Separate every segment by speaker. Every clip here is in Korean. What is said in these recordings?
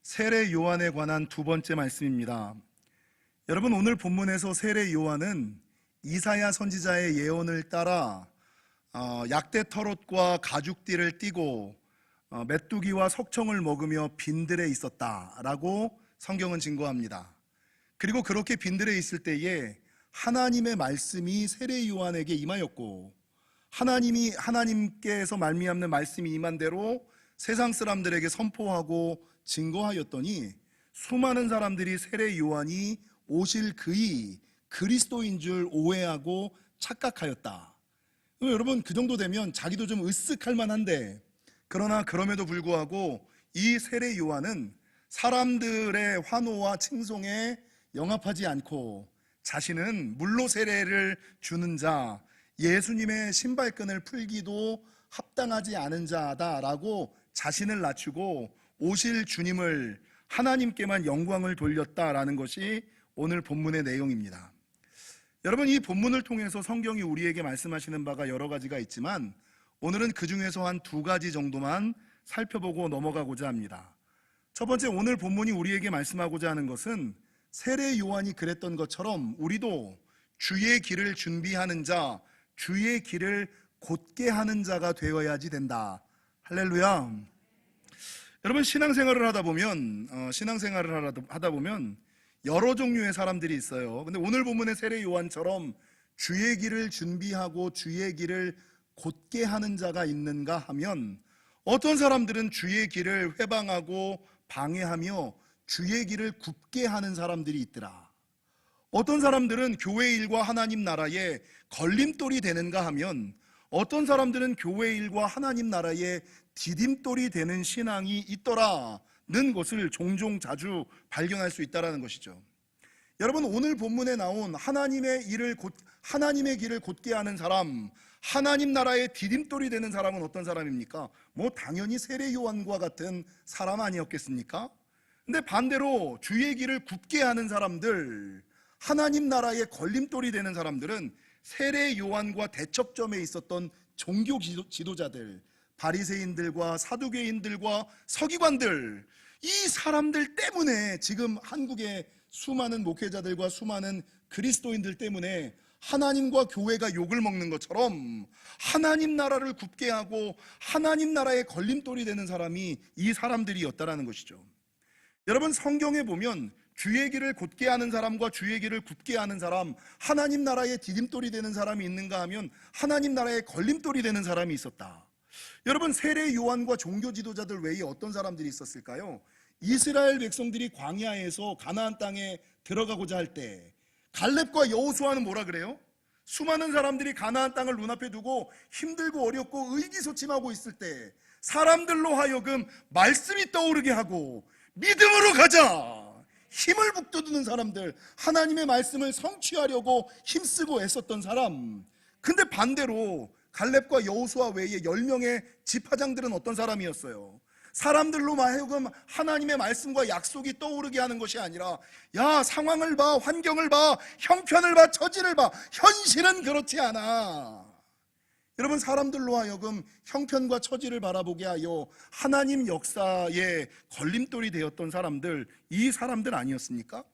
Speaker 1: 세례 요한에 관한 두 번째 말씀입니다. 여러분, 오늘 본문에서 세례 요한은 이사야 선지자의 예언을 따라 약대 털옷과 가죽띠를 띠고 메뚜기와 석청을 먹으며 빈들에 있었다라고 성경은 증거합니다. 그리고 그렇게 빈들에 있을 때에 하나님의 말씀이 세례 요한에게 임하였고, 하나님께서 말미암는 말씀이 임한 대로 세상 사람들에게 선포하고 증거하였더니 수많은 사람들이 세례 요한이 오실 그이 그리스도인 줄 오해하고 착각하였다. 여러분, 그 정도 되면 자기도 좀 으쓱할 만한데, 그러나 그럼에도 불구하고 이 세례 요한은 사람들의 환호와 칭송에 영합하지 않고 자신은 물로 세례를 주는 자, 예수님의 신발끈을 풀기도 합당하지 않은 자다라고 자신을 낮추고 오실 주님을, 하나님께만 영광을 돌렸다라는 것이 오늘 본문의 내용입니다. 여러분, 이 본문을 통해서 성경이 우리에게 말씀하시는 바가 여러 가지가 있지만 오늘은 그 중에서 한 두 가지 정도만 살펴보고 넘어가고자 합니다. 첫 번째, 오늘 본문이 우리에게 말씀하고자 하는 것은 세례 요한이 그랬던 것처럼 우리도 주의 길을 준비하는 자, 주의 길을 곧게 하는 자가 되어야지 된다. 할렐루야. 여러분, 신앙생활을 하다 보면 여러 종류의 사람들이 있어요. 근데 오늘 본문의 세례 요한처럼 주의 길을 준비하고 주의 길을 곧게 하는 자가 있는가 하면, 어떤 사람들은 주의 길을 회방하고 방해하며 주의 길을 굽게 하는 사람들이 있더라. 어떤 사람들은 교회 일과 하나님 나라에 걸림돌이 되는가 하면, 어떤 사람들은 교회 일과 하나님 나라에 디딤돌이 되는 신앙이 있더라는 것을 종종 자주 발견할 수 있다는 것이죠. 여러분, 오늘 본문에 나온 하나님의 길을 곧게 하는 사람, 하나님 나라의 디딤돌이 되는 사람은 어떤 사람입니까? 당연히 세례 요한과 같은 사람 아니었겠습니까? 근데 반대로 주의 길을 굽게 하는 사람들, 하나님 나라의 걸림돌이 되는 사람들은 세례 요한과 대척점에 있었던 종교 지도자들, 바리새인들과 사두개인들과 서기관들, 이 사람들 때문에 지금 한국의 수많은 목회자들과 수많은 그리스도인들 때문에 하나님과 교회가 욕을 먹는 것처럼 하나님 나라를 굽게 하고 하나님 나라의 걸림돌이 되는 사람이 이 사람들이었다라는 것이죠. 여러분, 성경에 보면 주의 길을 곧게 하는 사람과 주의 길을 굽게 하는 사람, 하나님 나라의 디딤돌이 되는 사람이 있는가 하면 하나님 나라의 걸림돌이 되는 사람이 있었다. 여러분, 세례 요한과 종교 지도자들 외에 어떤 사람들이 있었을까요? 이스라엘 백성들이 광야에서 가나안 땅에 들어가고자 할 때 갈렙과 여호수아는 뭐라 그래요? 수많은 사람들이 가나안 땅을 눈앞에 두고 힘들고 어렵고 의기소침하고 있을 때 사람들로 하여금 말씀이 떠오르게 하고 믿음으로 가자, 힘을 북돋우는 사람들, 하나님의 말씀을 성취하려고 힘쓰고 애썼던 사람. 근데 반대로 갈렙과 여호수아 외에 10명의 지파장들은 어떤 사람이었어요? 사람들로 하여금 하나님의 말씀과 약속이 떠오르게 하는 것이 아니라, 야, 상황을 봐, 환경을 봐, 형편을 봐, 처지를 봐, 현실은 그렇지 않아. 여러분, 사람들로 하여금 형편과 처지를 바라보게 하여 하나님 역사의 걸림돌이 되었던 사람들, 이 사람들 아니었습니까?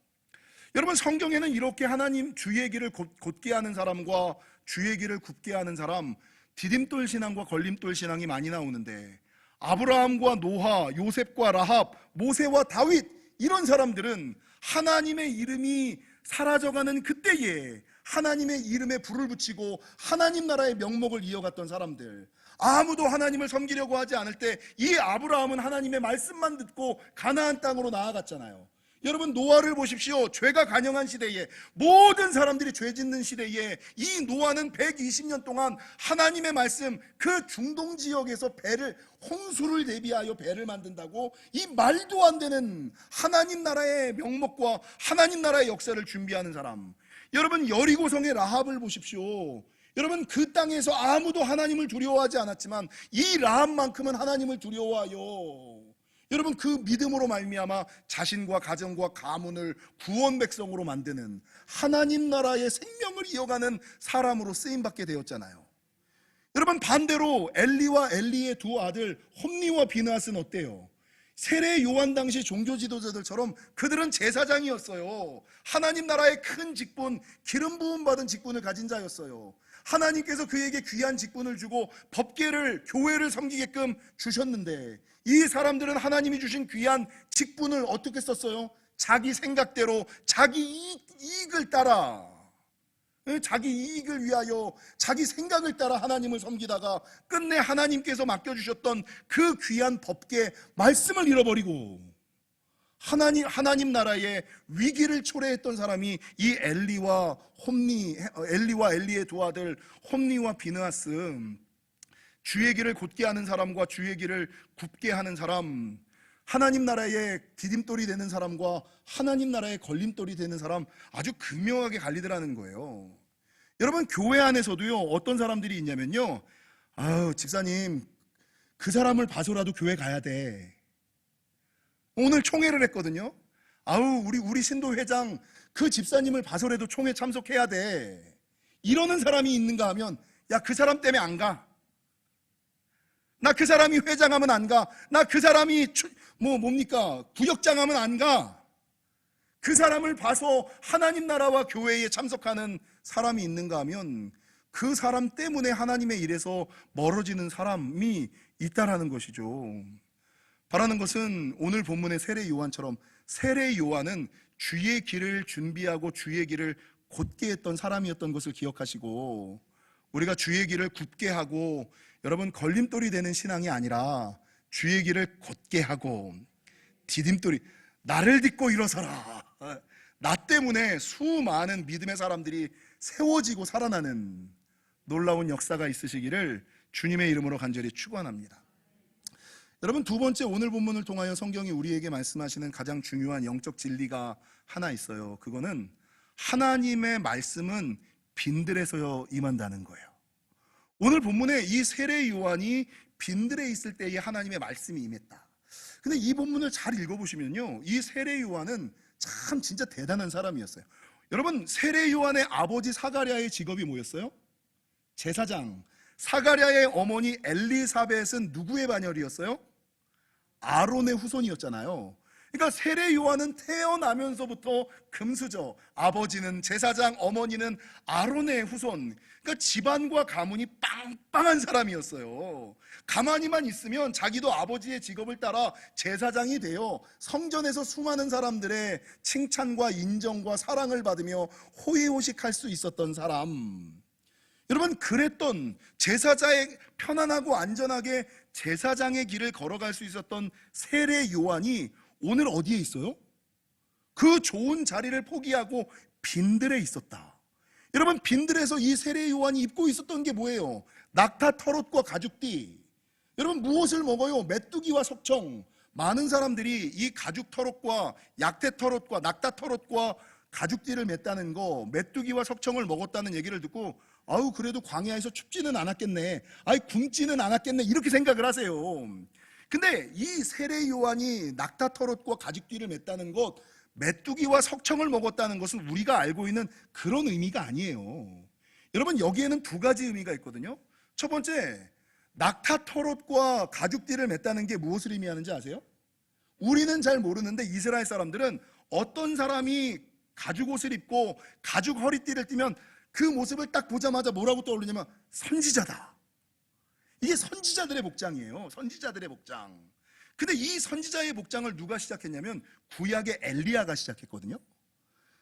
Speaker 1: 여러분, 성경에는 이렇게 하나님 주의 길을 곧게 하는 사람과 주의 길을 굽게 하는 사람, 디딤돌 신앙과 걸림돌 신앙이 많이 나오는데, 아브라함과 노아, 요셉과 라합, 모세와 다윗, 이런 사람들은 하나님의 이름이 사라져가는 그때에 하나님의 이름에 불을 붙이고 하나님 나라의 명목을 이어갔던 사람들, 아무도 하나님을 섬기려고 하지 않을 때 이 아브라함은 하나님의 말씀만 듣고 가나안 땅으로 나아갔잖아요. 여러분, 노아를 보십시오. 죄가 간영한 시대에, 모든 사람들이 죄 짓는 시대에 이 노아는 120년 동안 하나님의 말씀, 그 중동 지역에서 홍수를 대비하여 배를 만든다고 이 말도 안 되는 하나님 나라의 명목과 하나님 나라의 역사를 준비하는 사람. 여러분, 여리고성의 라합을 보십시오. 여러분, 그 땅에서 아무도 하나님을 두려워하지 않았지만 이 라합만큼은 하나님을 두려워하여, 여러분, 그 믿음으로 말미암아 자신과 가정과 가문을 구원 백성으로 만드는 하나님 나라의 생명을 이어가는 사람으로 쓰임받게 되었잖아요. 여러분, 반대로 엘리와 엘리의 두 아들 홈니와 비느하스는 어때요? 세례 요한 당시 종교 지도자들처럼 그들은 제사장이었어요. 하나님 나라의 큰 직분, 기름 부음 받은 직분을 가진 자였어요. 하나님께서 그에게 귀한 직분을 주고 법궤를, 교회를 섬기게끔 주셨는데, 이 사람들은 하나님이 주신 귀한 직분을 어떻게 썼어요? 자기 생각대로, 자기 이익을 따라, 자기 이익을 위하여 자기 생각을 따라 하나님을 섬기다가 끝내 하나님께서 맡겨주셨던 그 귀한 법궤 말씀을 잃어버리고 하나님 나라의 위기를 초래했던 사람이 이 엘리와 엘리의 두 아들 홈니와 비느하스. 주의 길을 곧게 하는 사람과 주의 길을 굽게 하는 사람, 하나님 나라의 디딤돌이 되는 사람과 하나님 나라의 걸림돌이 되는 사람, 아주 극명하게 갈리더라는 거예요. 여러분, 교회 안에서도요, 어떤 사람들이 있냐면요, 아유 집사님 그 사람을 봐서라도 교회 가야 돼. 오늘 총회를 했거든요. 아우 우리 신도 회장 그 집사님을 봐서라도 총회 참석해야 돼. 이러는 사람이 있는가 하면, 야 그 사람 때문에 안 가. 나 그 사람이 회장하면 안 가. 나 그 사람이 구역장하면 안 가. 그 사람을 봐서 하나님 나라와 교회에 참석하는 사람이 있는가 하면, 그 사람 때문에 하나님의 일에서 멀어지는 사람이 있다라는 것이죠. 바라는 것은 오늘 본문의 세례 요한처럼, 세례 요한은 주의 길을 준비하고 주의 길을 곧게 했던 사람이었던 것을 기억하시고, 우리가 주의 길을 굽게 하고, 여러분 걸림돌이 되는 신앙이 아니라 주의 길을 곧게 하고 디딤돌이, 나를 딛고 일어서라. 나 때문에 수많은 믿음의 사람들이 세워지고 살아나는 놀라운 역사가 있으시기를 주님의 이름으로 간절히 축원합니다. 여러분, 두 번째, 오늘 본문을 통하여 성경이 우리에게 말씀하시는 가장 중요한 영적 진리가 하나 있어요. 그거는 하나님의 말씀은 빈들에서 임한다는 거예요. 오늘 본문에 이 세례 요한이 빈들에 있을 때에 하나님의 말씀이 임했다. 근데 이 본문을 잘 읽어보시면요, 이 세례 요한은 참 진짜 대단한 사람이었어요. 여러분, 세례 요한의 아버지 사가랴의 직업이 뭐였어요? 제사장. 사가랴의 어머니 엘리사벳은 누구의 반열이었어요? 아론의 후손이었잖아요. 그러니까 세례 요한은 태어나면서부터 금수저, 아버지는 제사장, 어머니는 아론의 후손. 그러니까 집안과 가문이 빵빵한 사람이었어요. 가만히만 있으면 자기도 아버지의 직업을 따라 제사장이 되어 성전에서 수많은 사람들의 칭찬과 인정과 사랑을 받으며 호의호식할 수 있었던 사람. 여러분, 그랬던 제사장의 편안하고 안전하게 제사장의 길을 걸어갈 수 있었던 세례 요한이 오늘 어디에 있어요? 그 좋은 자리를 포기하고 빈들에 있었다. 여러분, 빈들에서 이 세례 요한이 입고 있었던 게 뭐예요? 낙타 털옷과 가죽띠. 여러분, 무엇을 먹어요? 메뚜기와 석청. 많은 사람들이 이 가죽 털옷과 약태 털옷과 낙타 털옷과 가죽띠를 맸다는 거, 메뚜기와 석청을 먹었다는 얘기를 듣고, 아우 그래도 광야에서 춥지는 않았겠네, 아이 굶지는 않았겠네, 이렇게 생각을 하세요. 근데 이 세례 요한이 낙타 털옷과 가죽띠를 맸다는 것, 메뚜기와 석청을 먹었다는 것은 우리가 알고 있는 그런 의미가 아니에요. 여러분, 여기에는 두 가지 의미가 있거든요. 첫 번째, 낙타 털옷과 가죽띠를 맸다는 게 무엇을 의미하는지 아세요? 우리는 잘 모르는데 이스라엘 사람들은 어떤 사람이 가죽 옷을 입고 가죽 허리띠를 띠면 그 모습을 딱 보자마자 뭐라고 떠오르냐면 선지자다. 이게 선지자들의 복장이에요. 선지자들의 복장. 근데 이 선지자의 복장을 누가 시작했냐면 구약의 엘리야가 시작했거든요.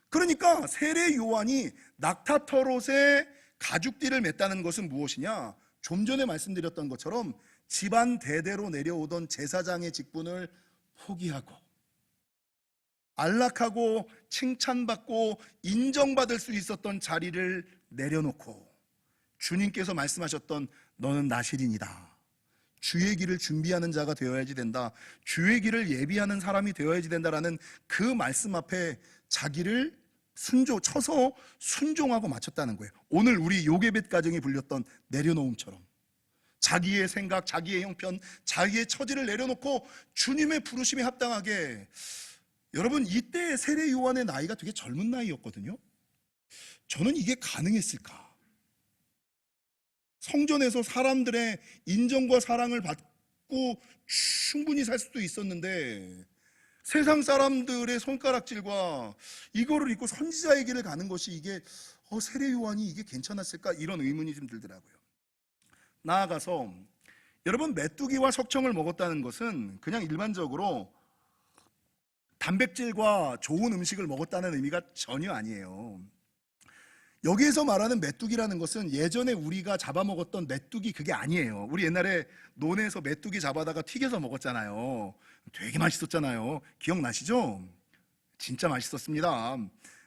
Speaker 1: 그러니까 세례 요한이 낙타 털옷에 가죽띠를 맸다는 것은 무엇이냐? 좀 전에 말씀드렸던 것처럼 집안 대대로 내려오던 제사장의 직분을 포기하고 안락하고 칭찬받고 인정받을 수 있었던 자리를 내려놓고 주님께서 말씀하셨던 너는 나실인이다, 주의 길을 준비하는 자가 되어야지 된다, 주의 길을 예비하는 사람이 되어야지 된다라는 그 말씀 앞에 자기를 쳐서 순종하고 마쳤다는 거예요. 오늘 우리 요게벳 가정이 불렸던 내려놓음처럼 자기의 생각, 자기의 형편, 자기의 처지를 내려놓고 주님의 부르심에 합당하게. 여러분, 이때 세례 요한의 나이가 되게 젊은 나이였거든요. 저는 이게 가능했을까? 성전에서 사람들의 인정과 사랑을 받고 충분히 살 수도 있었는데 세상 사람들의 손가락질과 이거를 입고 선지자의 길을 가는 것이 이게 세례 요한이 이게 괜찮았을까? 이런 의문이 좀 들더라고요. 나아가서 여러분, 메뚜기와 석청을 먹었다는 것은 그냥 일반적으로 단백질과 좋은 음식을 먹었다는 의미가 전혀 아니에요. 여기에서 말하는 메뚜기라는 것은 예전에 우리가 잡아먹었던 메뚜기 그게 아니에요. 우리 옛날에 논에서 메뚜기 잡아다가 튀겨서 먹었잖아요. 되게 맛있었잖아요. 기억나시죠? 진짜 맛있었습니다.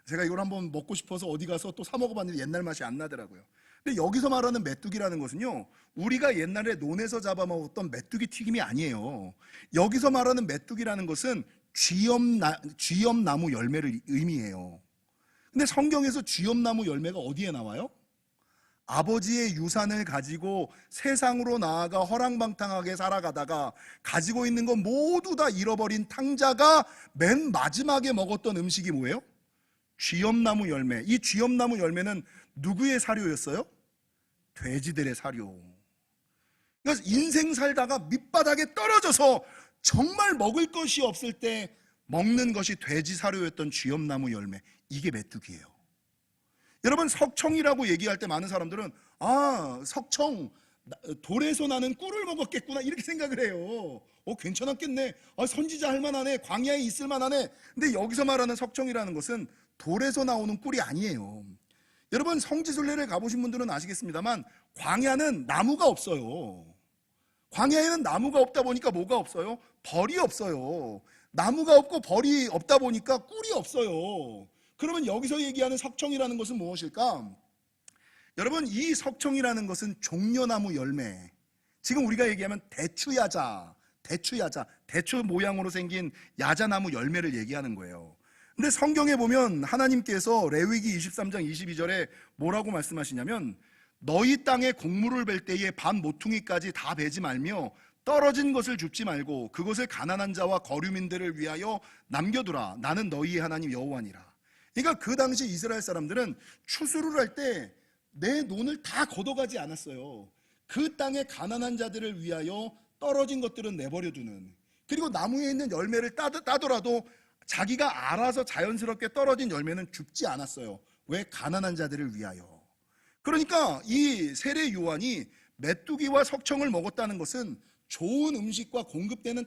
Speaker 1: 제가 이걸 한번 먹고 싶어서 어디 가서 또 사 먹어봤는데 옛날 맛이 안 나더라고요. 근데 여기서 말하는 메뚜기라는 것은요, 우리가 옛날에 논에서 잡아먹었던 메뚜기 튀김이 아니에요. 여기서 말하는 메뚜기라는 것은 쥐엄나무 열매를 의미해요. 근데 성경에서 쥐엄나무 열매가 어디에 나와요? 아버지의 유산을 가지고 세상으로 나아가 허랑방탕하게 살아가다가 가지고 있는 건 모두 다 잃어버린 탕자가 맨 마지막에 먹었던 음식이 뭐예요? 쥐엄나무 열매. 이 쥐엄나무 열매는 누구의 사료였어요? 돼지들의 사료. 그래서 인생 살다가 밑바닥에 떨어져서 정말 먹을 것이 없을 때 먹는 것이 돼지 사료였던 쥐엄나무 열매, 이게 메뚜기예요. 여러분, 석청이라고 얘기할 때 많은 사람들은 석청, 돌에서 나는 꿀을 먹었겠구나 이렇게 생각을 해요. 괜찮았겠네, 선지자 할 만하네, 광야에 있을 만하네. 근데 여기서 말하는 석청이라는 것은 돌에서 나오는 꿀이 아니에요. 여러분, 성지순례를 가보신 분들은 아시겠습니다만 광야는 나무가 없어요. 광야에는 나무가 없다 보니까 뭐가 없어요? 벌이 없어요. 나무가 없고 벌이 없다 보니까 꿀이 없어요. 그러면 여기서 얘기하는 석청이라는 것은 무엇일까? 여러분, 이 석청이라는 것은 종려나무 열매, 지금 우리가 얘기하면 대추야자, 대추 모양으로 생긴 야자나무 열매를 얘기하는 거예요. 근데 성경에 보면 하나님께서 레위기 23장 22절에 뭐라고 말씀하시냐면, 너희 땅에 곡물을 벨 때에 반 모퉁이까지 다 베지 말며 떨어진 것을 줍지 말고 그것을 가난한 자와 거류민들을 위하여 남겨두라. 나는 너희의 하나님 여호와니라. 그러니까 그 당시 이스라엘 사람들은 추수를 할 때 내 논을 다 걷어가지 않았어요. 그 땅의 가난한 자들을 위하여 떨어진 것들은 내버려두는, 그리고 나무에 있는 열매를 따더라도 자기가 알아서 자연스럽게 떨어진 열매는 줍지 않았어요. 왜? 가난한 자들을 위하여. 그러니까 이 세례 요한이 메뚜기와 석청을 먹었다는 것은 좋은 음식과 공급되는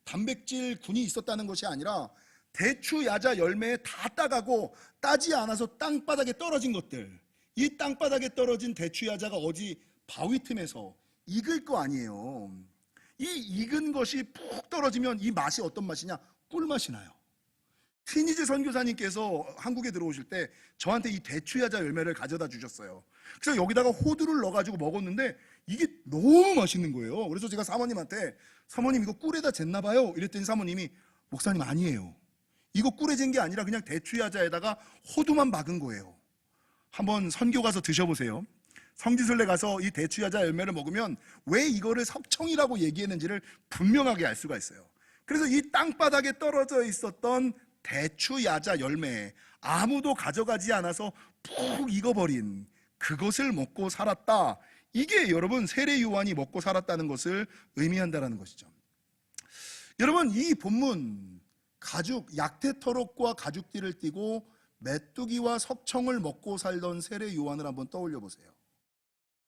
Speaker 1: 단백질군이 있었다는 것이 아니라 대추 야자 열매에 다 따가고 따지 않아서 땅바닥에 떨어진 것들, 이 땅바닥에 떨어진 대추 야자가 어디 바위 틈에서 익을 거 아니에요. 이 익은 것이 푹 떨어지면 이 맛이 어떤 맛이냐? 꿀맛이 나요. 티니즈 선교사님께서 한국에 들어오실 때 저한테 이 대추야자 열매를 가져다 주셨어요. 그래서 여기다가 호두를 넣어가지고 먹었는데 이게 너무 맛있는 거예요. 그래서 제가 사모님한테, 사모님 이거 꿀에다 쟀나 봐요 이랬더니 사모님이, 목사님 아니에요, 이거 꿀에 잰 게 아니라 그냥 대추야자에다가 호두만 박은 거예요. 한번 선교 가서 드셔보세요. 성지순례 가서 이 대추야자 열매를 먹으면 왜 이거를 석청이라고 얘기했는지를 분명하게 알 수가 있어요. 그래서 이 땅바닥에 떨어져 있었던 대추야자 열매, 아무도 가져가지 않아서 푹 익어버린 그것을 먹고 살았다. 이게 여러분 세례 요한이 먹고 살았다는 것을 의미한다는 것이죠. 여러분, 이 본문 약태터럭과 가죽띠를 띠고 메뚜기와 석청을 먹고 살던 세례 요한을 한번 떠올려 보세요.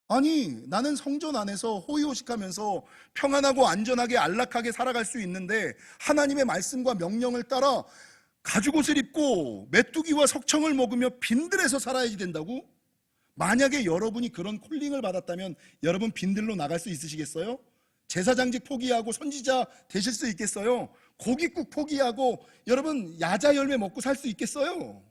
Speaker 1: 아니, 나는 성전 안에서 호의호식하면서 평안하고 안전하게 안락하게 살아갈 수 있는데 하나님의 말씀과 명령을 따라 가죽옷을 입고 메뚜기와 석청을 먹으며 빈들에서 살아야지 된다고? 만약에 여러분이 그런 콜링을 받았다면 여러분 빈들로 나갈 수 있으시겠어요? 제사장직 포기하고 선지자 되실 수 있겠어요? 고깃국 포기하고 여러분 야자 열매 먹고 살 수 있겠어요?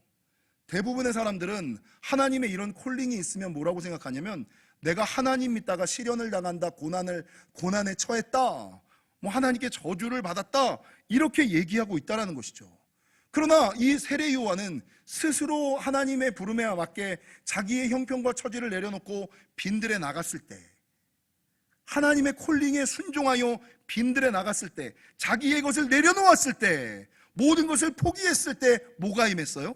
Speaker 1: 대부분의 사람들은 하나님의 이런 콜링이 있으면 뭐라고 생각하냐면, 내가 하나님 믿다가 시련을 당한다, 고난에 처했다, 하나님께 저주를 받았다, 이렇게 얘기하고 있다는 것이죠. 그러나 이 세례 요한은 스스로 하나님의 부름에 맞게 자기의 형편과 처지를 내려놓고 빈들에 나갔을 때, 하나님의 콜링에 순종하여 빈들에 나갔을 때, 자기의 것을 내려놓았을 때, 모든 것을 포기했을 때 뭐가 임했어요?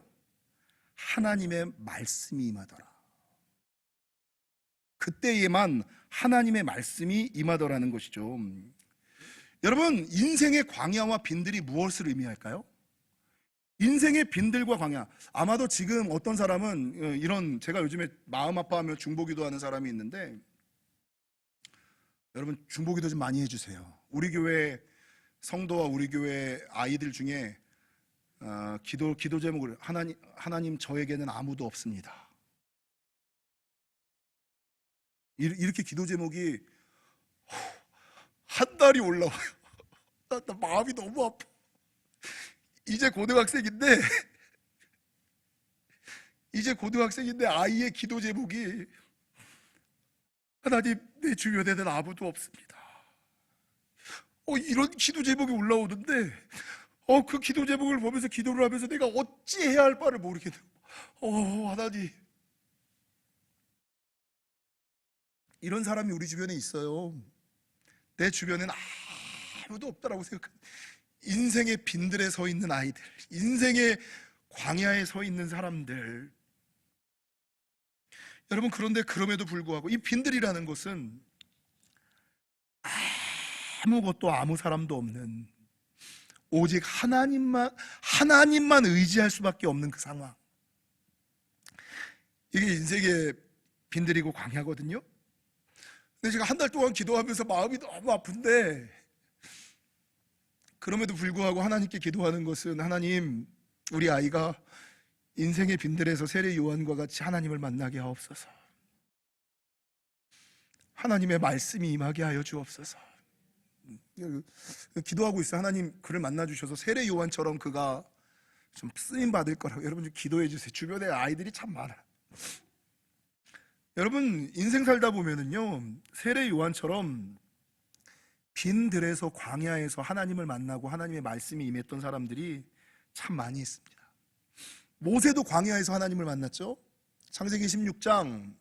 Speaker 1: 하나님의 말씀이 임하더라. 그때에만 하나님의 말씀이 임하더라는 것이죠. 여러분, 인생의 광야와 빈들이 무엇을 의미할까요? 인생의 빈들과 광야. 아마도 지금 어떤 사람은 이런, 제가 요즘에 마음 아파하며 중보기도 하는 사람이 있는데, 여러분 중보기도 좀 많이 해주세요. 우리 교회 성도와 우리 교회 아이들 중에 기도 제목을 하나님 저에게는 아무도 없습니다. 이렇게 기도 제목이 한 달이 올라와요. 나 마음이 너무 아파. 이제 고등학생인데 아이의 기도 제목이 하나님 내 주변에는 아무도 없습니다. 이런 기도 제목이 올라오는데 그 기도 제목을 보면서 기도를 하면서 내가 어찌 해야 할 바를 모르겠네요. 하나님, 이런 사람이 우리 주변에 있어요. 내 주변엔 아무도 없다라고 생각하는, 인생의 빈들에 서 있는 아이들, 인생의 광야에 서 있는 사람들. 여러분, 그런데 그럼에도 불구하고 이 빈들이라는 것은 아무것도 아무 사람도 없는, 오직 하나님만 의지할 수밖에 없는 그 상황. 이게 인생의 빈들이고 광야거든요. 근데 제가 한 달 동안 기도하면서 마음이 너무 아픈데, 그럼에도 불구하고 하나님께 기도하는 것은, 하나님, 우리 아이가 인생의 빈들에서 세례 요한과 같이 하나님을 만나게 하옵소서. 하나님의 말씀이 임하게 하여 주옵소서. 기도하고 있어요. 하나님, 그를 만나 주셔서 세례 요한처럼 그가 좀 쓰임 받을 거라고. 여러분 좀 기도해 주세요. 주변에 아이들이 참 많아. 여러분, 인생 살다 보면은요, 세례 요한처럼 빈들에서, 광야에서 하나님을 만나고 하나님의 말씀이 임했던 사람들이 참 많이 있습니다. 모세도 광야에서 하나님을 만났죠. 창세기 16장,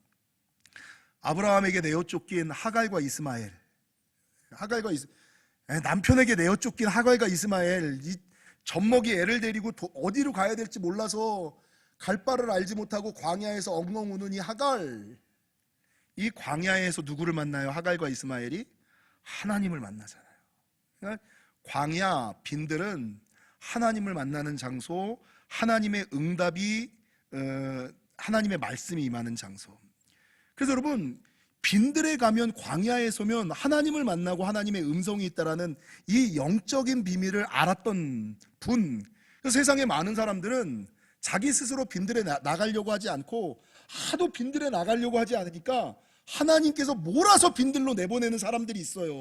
Speaker 1: 아브라함에게 내어 쫓긴 하갈과 이스마엘, 남편에게 내어 쫓긴 하갈과 이스마엘, 이 젖먹이 애를 데리고 어디로 가야 될지 몰라서 갈 바를 알지 못하고 광야에서 엉엉 우는 이 하갈, 이 광야에서 누구를 만나요? 하갈과 이스마엘이 하나님을 만나잖아요. 그러니까 광야, 빈들은 하나님을 만나는 장소, 하나님의 응답이, 하나님의 말씀이 임하는 장소. 그래서 여러분, 빈들에 가면, 광야에 서면 하나님을 만나고 하나님의 음성이 있다라는 이 영적인 비밀을 알았던 분. 그래서 세상에 많은 사람들은 자기 스스로 빈들에 나가려고 하지 않고, 하도 빈들에 나가려고 하지 않으니까 하나님께서 몰아서 빈들로 내보내는 사람들이 있어요.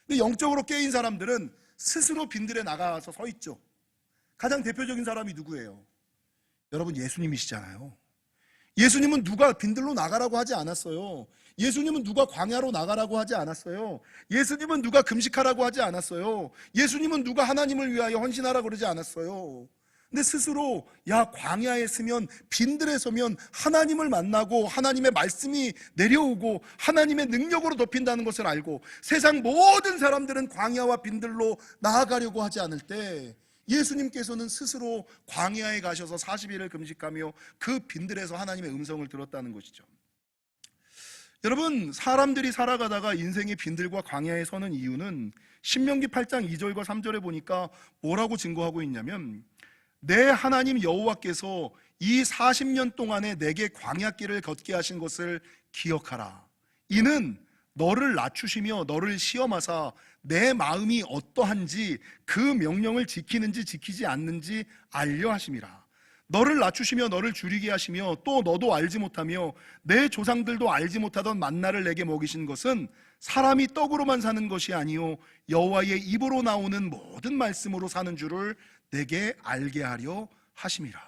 Speaker 1: 근데 영적으로 깨인 사람들은 스스로 빈들에 나가서 서 있죠. 가장 대표적인 사람이 누구예요? 여러분, 예수님이시잖아요. 예수님은 누가 빈들로 나가라고 하지 않았어요. 예수님은 누가 광야로 나가라고 하지 않았어요. 예수님은 누가 금식하라고 하지 않았어요. 예수님은 누가 하나님을 위하여 헌신하라고 그러지 않았어요. 근데 스스로, 광야에 서면, 빈들에 서면 하나님을 만나고 하나님의 말씀이 내려오고 하나님의 능력으로 덮인다는 것을 알고, 세상 모든 사람들은 광야와 빈들로 나아가려고 하지 않을 때 예수님께서는 스스로 광야에 가셔서 40일을 금식하며 그 빈들에서 하나님의 음성을 들었다는 것이죠. 여러분, 사람들이 살아가다가 인생의 빈들과 광야에 서는 이유는 신명기 8장 2절과 3절에 보니까 뭐라고 증거하고 있냐면, 내 하나님 여호와께서 이 40년 동안에 내게 광야길을 걷게 하신 것을 기억하라. 이는 너를 낮추시며 너를 시험하사 내 마음이 어떠한지 그 명령을 지키는지 지키지 않는지 알려 하심이라. 너를 낮추시며 너를 줄이게 하시며 또 너도 알지 못하며 내 조상들도 알지 못하던 만나를 내게 먹이신 것은 사람이 떡으로만 사는 것이 아니요 여호와의 입으로 나오는 모든 말씀으로 사는 줄을 내게 알게 하려 하심이라.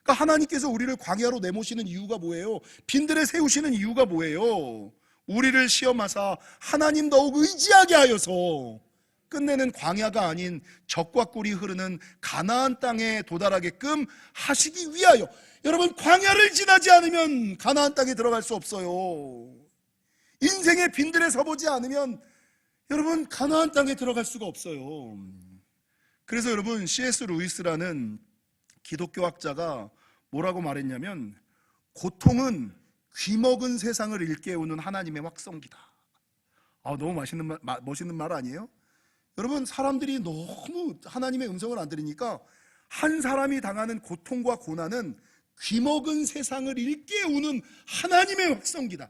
Speaker 1: 그러니까 하나님께서 우리를 광야로 내모시는 이유가 뭐예요? 빈들에 세우시는 이유가 뭐예요? 우리를 시험하사 하나님 더욱 의지하게 하여서 끝내는 광야가 아닌 젖과 꿀이 흐르는 가나안 땅에 도달하게끔 하시기 위하여. 여러분, 광야를 지나지 않으면 가나안 땅에 들어갈 수 없어요. 인생의 빈들에 서보지 않으면 여러분, 가나안 땅에 들어갈 수가 없어요. 그래서 여러분, C.S. 루이스라는 기독교 학자가 뭐라고 말했냐면, 고통은 귀먹은 세상을 일깨우는 하나님의 확성기다. 너무 멋있는 말 아니에요? 여러분, 사람들이 너무 하나님의 음성을 안 들으니까 한 사람이 당하는 고통과 고난은 귀먹은 세상을 일깨우는 하나님의 확성기다.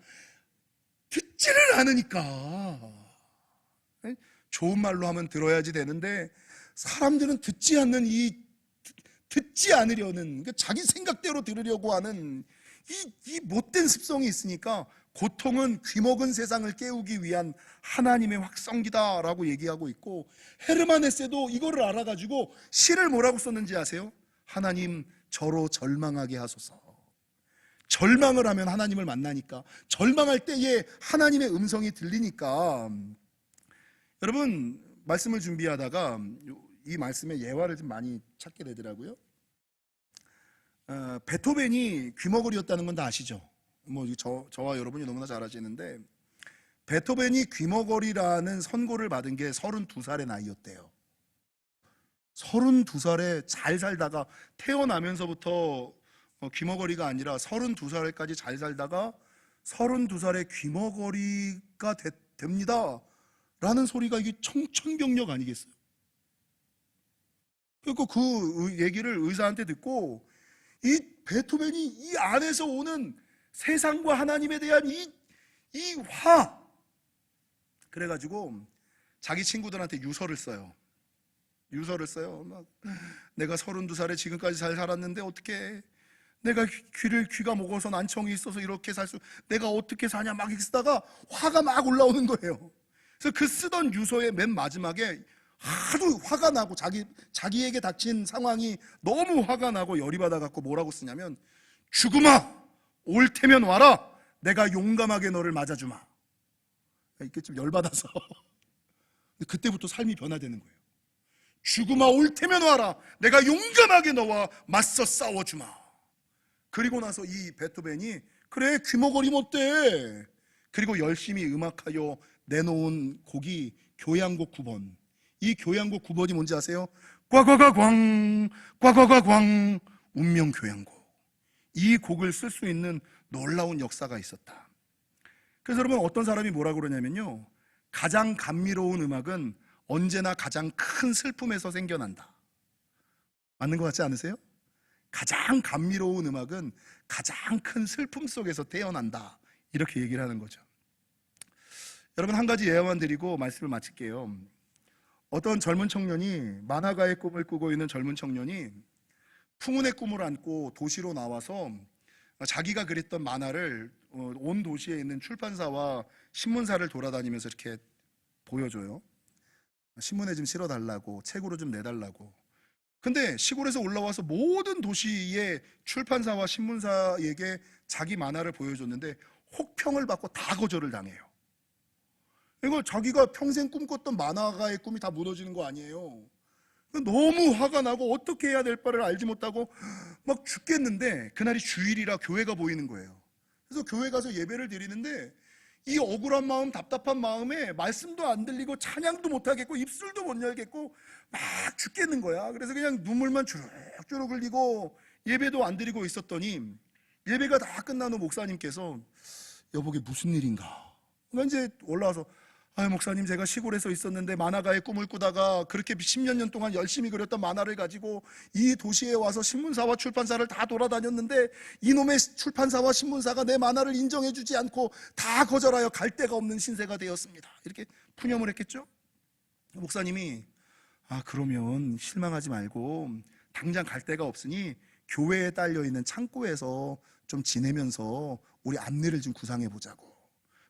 Speaker 1: 듣지를 않으니까. 좋은 말로 하면 들어야지 되는데 사람들은 듣지 않으려는, 자기 생각대로 들으려고 하는 이 못된 습성이 있으니까 고통은 귀먹은 세상을 깨우기 위한 하나님의 확성기다라고 얘기하고 있고, 헤르만 헤세도 이거를 알아가지고 시를 뭐라고 썼는지 아세요? 하나님, 저로 절망하게 하소서. 절망을 하면 하나님을 만나니까, 절망할 때에 하나님의 음성이 들리니까. 여러분, 말씀을 준비하다가 이 말씀에 예화를 좀 많이 찾게 되더라고요. 베토벤이 귀머거리였다는 건 다 아시죠? 저와 여러분이 너무나 잘 아시는데, 베토벤이 귀머거리라는 선고를 받은 게 32살의 나이였대요. 32살에 잘 살다가, 태어나면서부터 귀머거리가 아니라 32살까지 잘 살다가 32살에 귀머거리가 됩니다 라는 소리가 이게 청천벽력 아니겠어요? 그리고 그 얘기를 의사한테 듣고, 이 베토벤이 이 안에서 오는 세상과 하나님에 대한 이 화, 그래가지고 자기 친구들한테 유서를 써요. 막, 내가 32살에 지금까지 잘 살았는데 어떻게, 내가 귀가 먹어서 난청이 있어서 이렇게 내가 어떻게 사냐 막 쓰다가 화가 막 올라오는 거예요. 그래서 그 쓰던 유서의 맨 마지막에 하도 화가 나고, 자기에게 닥친 상황이 너무 화가 나고 열이 받아갖고 뭐라고 쓰냐면, 죽음아, 올 테면 와라, 내가 용감하게 너를 맞아주마. 이게 좀 열받아서 그때부터 삶이 변화되는 거예요. 죽음아, 올 테면 와라, 내가 용감하게 너와 맞서 싸워주마. 그리고 나서 이 베토벤이, 그래, 귀머거리면 어때? 그리고 열심히 음악하여 내놓은 곡이 교향곡 9번. 이 교향곡 9번이 뭔지 아세요? 꽈과과광, 꽈과과광, 운명 교향곡. 이 곡을 쓸 수 있는 놀라운 역사가 있었다. 그래서 여러분, 어떤 사람이 뭐라고 그러냐면요, 가장 감미로운 음악은 언제나 가장 큰 슬픔에서 생겨난다. 맞는 것 같지 않으세요? 가장 감미로운 음악은 가장 큰 슬픔 속에서 태어난다, 이렇게 얘기를 하는 거죠. 여러분, 한 가지 예화만 드리고 말씀을 마칠게요. 어떤 젊은 청년이, 만화가의 꿈을 꾸고 있는 젊은 청년이 풍운의 꿈을 안고 도시로 나와서 자기가 그렸던 만화를 온 도시에 있는 출판사와 신문사를 돌아다니면서 이렇게 보여줘요. 신문에 좀 실어달라고, 책으로 좀 내달라고. 근데 시골에서 올라와서 모든 도시의 출판사와 신문사에게 자기 만화를 보여줬는데 혹평을 받고 다 거절을 당해요. 이거 자기가 평생 꿈꿨던 만화가의 꿈이 다 무너지는 거 아니에요. 너무 화가 나고 어떻게 해야 될 바를 알지 못하고 막 죽겠는데, 그날이 주일이라 교회가 보이는 거예요. 그래서 교회 가서 예배를 드리는데, 이 억울한 마음, 답답한 마음에 말씀도 안 들리고 찬양도 못 하겠고 입술도 못 열겠고 막 죽겠는 거야. 그래서 그냥 눈물만 주룩주룩 흘리고 예배도 안 드리고 있었더니, 예배가 다 끝난 후 목사님께서, 여보게 무슨 일인가? 그러니까 이제 올라와서, 목사님, 제가 시골에서 있었는데 만화가의 꿈을 꾸다가 그렇게 10몇 년 동안 열심히 그렸던 만화를 가지고 이 도시에 와서 신문사와 출판사를 다 돌아다녔는데 이놈의 출판사와 신문사가 내 만화를 인정해주지 않고 다 거절하여 갈 데가 없는 신세가 되었습니다. 이렇게 푸념을 했겠죠. 목사님이, 그러면 실망하지 말고 당장 갈 데가 없으니 교회에 딸려있는 창고에서 좀 지내면서 우리 안내를 좀 구상해보자고.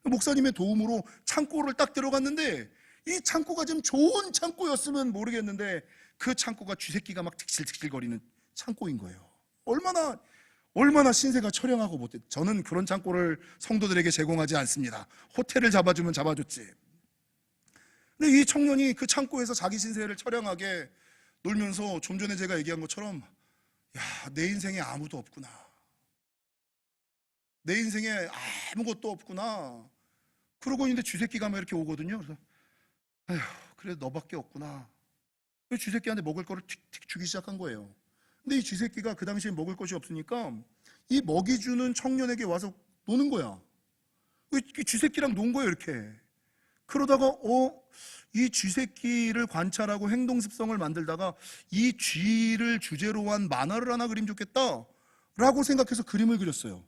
Speaker 1: 목사님의 도움으로 창고를 딱 들어갔는데, 이 창고가 좀 좋은 창고였으면 모르겠는데 그 창고가 쥐새끼가 막 틱실틱실거리는 창고인 거예요. 얼마나 신세가 처량하고 못해. 저는 그런 창고를 성도들에게 제공하지 않습니다. 호텔을 잡아주면 잡아줬지. 근데 이 청년이 그 창고에서 자기 신세를 처량하게 놀면서, 좀 전에 제가 얘기한 것처럼, 내 인생에 아무도 없구나, 내 인생에 아무것도 없구나, 그러고 있는데 쥐새끼가 막 이렇게 오거든요. 그래서 그래, 너밖에 없구나. 쥐새끼한테 먹을 거를 틱틱 주기 시작한 거예요. 근데 이 쥐새끼가 그 당시에 먹을 것이 없으니까 이 먹이 주는 청년에게 와서 노는 거야. 쥐새끼랑 논 거예요, 이렇게. 그러다가 이 쥐새끼를 관찰하고 행동 습성을 만들다가 이 쥐를 주제로 한 만화를 하나 그리면 좋겠다 라고 생각해서 그림을 그렸어요.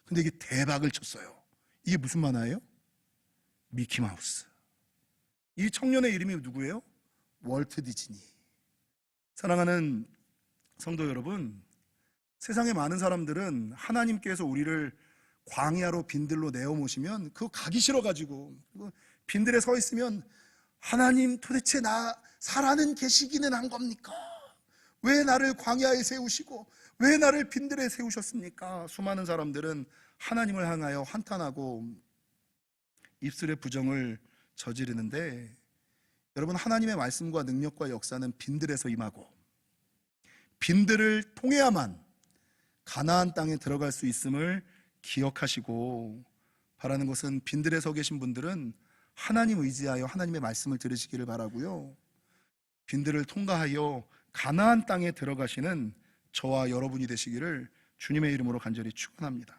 Speaker 1: 근데 이게 대박을 쳤어요. 이게 무슨 만화예요? 미키마우스. 이 청년의 이름이 누구예요? 월트 디즈니. 사랑하는 성도 여러분, 세상에 많은 사람들은 하나님께서 우리를 광야로 빈들로 내어 모시면 그거 가기 싫어가지고 빈들에 서 있으면 하나님 도대체 나 살아는 계시기는 한 겁니까? 왜 나를 광야에 세우시고 왜 나를 빈들에 세우셨습니까? 수많은 사람들은 하나님을 향하여 한탄하고 입술에 부정을 저지르는데, 여러분, 하나님의 말씀과 능력과 역사는 빈들에서 임하고 빈들을 통해야만 가나안 땅에 들어갈 수 있음을 기억하시고, 바라는 것은 빈들에 서 계신 분들은 하나님 의지하여 하나님의 말씀을 들으시기를 바라고요, 빈들을 통과하여 가나안 땅에 들어가시는 저와 여러분이 되시기를 주님의 이름으로 간절히 축원합니다.